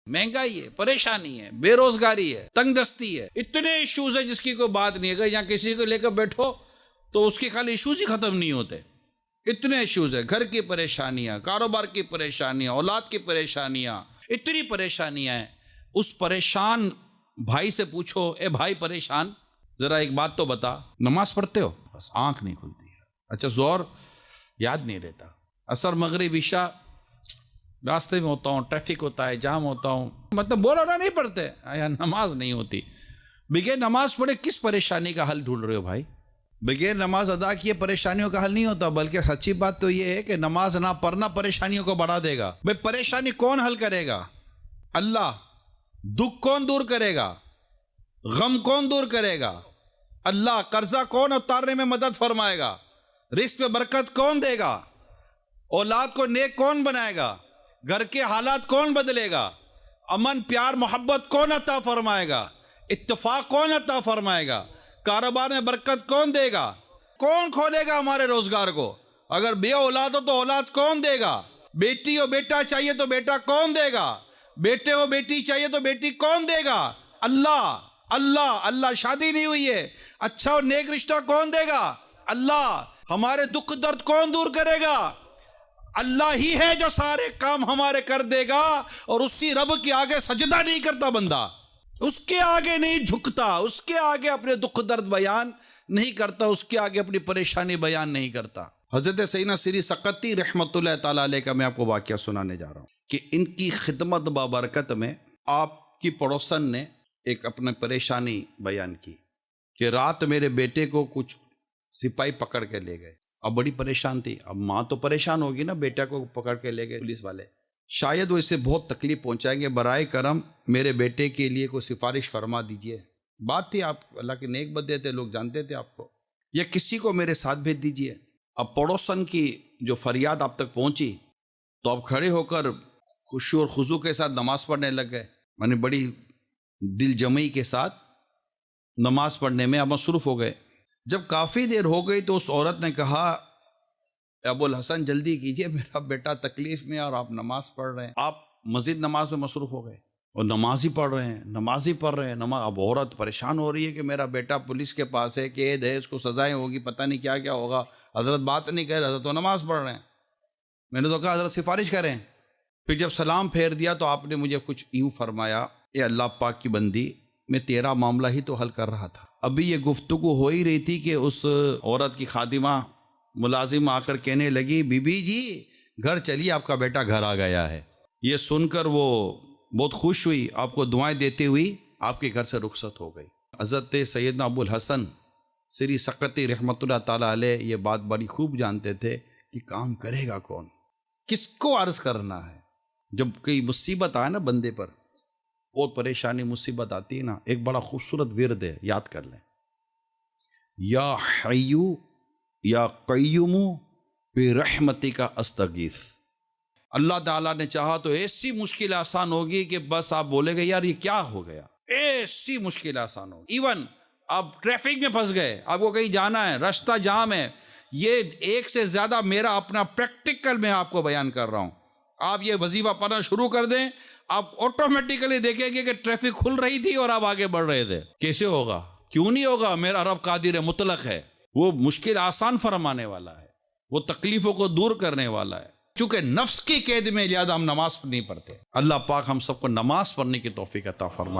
مہنگائی ہے، پریشانی ہے، بے روزگاری ہے، تنگ دستی ہے، اتنے ایشوز ہیں جس کی کوئی بات نہیں ہے. اگر یہاں کسی کو لے کر بیٹھو تو اس کے خالی ایشوز ہی ختم نہیں ہوتے. اتنے ایشوز ہیں، گھر کی پریشانیاں، کاروبار کی پریشانیاں، اولاد کی پریشانیاں، اتنی پریشانیاں ہیں. اس پریشان بھائی سے پوچھو، اے بھائی پریشان، ذرا ایک بات تو بتا، نماز پڑھتے ہو؟ بس آنکھ نہیں کھلتی ہے. اچھا ظہر یاد نہیں رہتا، عصر مغرب عشاء راستے میں ہوتا ہوں، ٹریفک ہوتا ہے، جام ہوتا ہوں، مطلب بولا نہیں پڑھتے، نماز نہیں ہوتی. بغیر نماز پڑھے کس پریشانی کا حل ڈھونڈ رہے ہو بھائی؟ بغیر نماز ادا کیے پریشانیوں کا حل نہیں ہوتا، بلکہ سچی بات تو یہ ہے کہ نماز نہ پڑھنا پریشانیوں کو بڑھا دے گا. بھائی پریشانی کون حل کرے گا؟ اللہ. دکھ کون دور کرے گا؟ غم کون دور کرے گا؟ اللہ. قرضہ کون اتارنے میں مدد فرمائے گا؟ رزق میں برکت کون دے گا؟ اولاد کو نیک کون بنائے گا؟ گھر کے حالات کون بدلے گا؟ امن پیار محبت کون عطا فرمائے گا؟ اتفاق کون عطا فرمائے گا؟ کاروبار میں برکت کون دے گا؟ کون کھولے گا ہمارے روزگار کو؟ اگر بے اولاد ہو تو اولاد کون دے گا؟ بیٹی ہو بیٹا چاہیے تو بیٹا کون دے گا؟ بیٹے ہو بیٹی چاہیے تو بیٹی کون دے گا؟ اللہ. اللہ. اللہ. شادی نہیں ہوئی ہے، اچھا اور نیک رشتہ کون دے گا؟ اللہ. ہمارے دکھ درد کون دور کرے گا؟ اللہ ہی ہے جو سارے کام ہمارے کر دے گا. اور اسی رب کے آگے سجدہ نہیں کرتا بندہ، اس کے آگے نہیں جھکتا، اس کے آگے اپنے دکھ درد بیان نہیں کرتا، اس کے آگے اپنی پریشانی بیان نہیں کرتا. حضرت سیدنا سری سقطی رحمت اللہ تعالیٰ علیہ کا میں آپ کو واقعہ سنانے جا رہا ہوں کہ ان کی خدمت بابرکت میں آپ کی پڑوسن نے ایک اپنے پریشانی بیان کی کہ رات میرے بیٹے کو کچھ سپاہی پکڑ کے لے گئے. اب بڑی پریشان تھی. اب ماں تو پریشان ہوگی نا، بیٹا کو پکڑ کے لے گئے پولیس والے، شاید وہ اسے بہت تکلیف پہنچائیں گے، برائے کرم میرے بیٹے کے لیے کوئی سفارش فرما دیجئے. بات تھی، آپ اللہ کے نیک بندے تھے، لوگ جانتے تھے آپ کو، یا کسی کو میرے ساتھ بھیج دیجئے. اب پڑوسن کی جو فریاد آپ تک پہنچی تو اب کھڑے ہو کر خوشی اور خضوع کے ساتھ نماز پڑھنے لگ گئے. میں نے بڑی دل جمعی کے ساتھ نماز پڑھنے میں اب مصروف ہو گئے. جب کافی دیر ہو گئی تو اس عورت نے کہا، ابو الحسن جلدی کیجئے، میرا بیٹا تکلیف میں اور آپ نماز پڑھ رہے ہیں. آپ مزید نماز میں مصروف ہو گئے اور نماز ہی پڑھ رہے ہیں، نماز ہی پڑھ رہے ہیں. اب عورت پریشان ہو رہی ہے کہ میرا بیٹا پولیس کے پاس ہے، قید ہے، اس کو سزائیں ہوگی، پتہ نہیں کیا کیا ہوگا. حضرت بات نہیں کہہ رہے، حضرت تو نماز پڑھ رہے ہیں. میں نے تو کہا حضرت سفارش کریں. پھر جب سلام پھیر دیا تو آپ نے مجھے کچھ یوں فرمایا، اے اللہ پاک کی بندی، میں تیرا معاملہ ہی تو حل کر رہا تھا. ابھی یہ گفتگو ہو ہی رہی تھی کہ اس عورت کی خادمہ ملازم آ کر کہنے لگی، بی بی جی گھر چلیے، آپ کا بیٹا گھر آ گیا ہے. یہ سن کر وہ بہت خوش ہوئی، آپ کو دعائیں دیتے ہوئی آپ کے گھر سے رخصت ہو گئی. حضرت سیدنا ابو الحسن سری سقطی رحمت اللہ تعالیٰ علیہ یہ بات بڑی خوب جانتے تھے کہ کام کرے گا کون، کس کو عرض کرنا ہے. جب کوئی مصیبت آئے نا بندے پر، بہت پریشانی مصیبت آتی ہے نا، ایک بڑا خوبصورت ورد ہے، یاد کر لیں، یا حیو یا قیوم برحمتک استغیث. اللہ تعالیٰ نے چاہا تو ایسی مشکل آسان ہوگی کہ بس آپ بولے گے یار یہ کیا ہو گیا. ایسی مشکل آسان ہوگی. ایون آپ ٹریفک میں پھنس گئے، آپ کو کہیں جانا ہے، راستہ جام ہے، یہ ایک سے زیادہ میرا اپنا پریکٹیکل میں آپ کو بیان کر رہا ہوں. آپ یہ وظیفہ پڑھنا شروع کر دیں، آپ آٹومیٹیکلی دیکھیں گے کہ ٹریفک کھل رہی تھی اور آپ آگے بڑھ رہے تھے. کیسے ہوگا؟ کیوں نہیں ہوگا؟ میرا رب قادر مطلق ہے، وہ مشکل آسان فرمانے والا ہے، وہ تکلیفوں کو دور کرنے والا ہے. چونکہ نفس کی قید میں لہذا ہم نماز نہیں پڑھتے. اللہ پاک ہم سب کو نماز پڑھنے کی توفیق عطا فرمائے.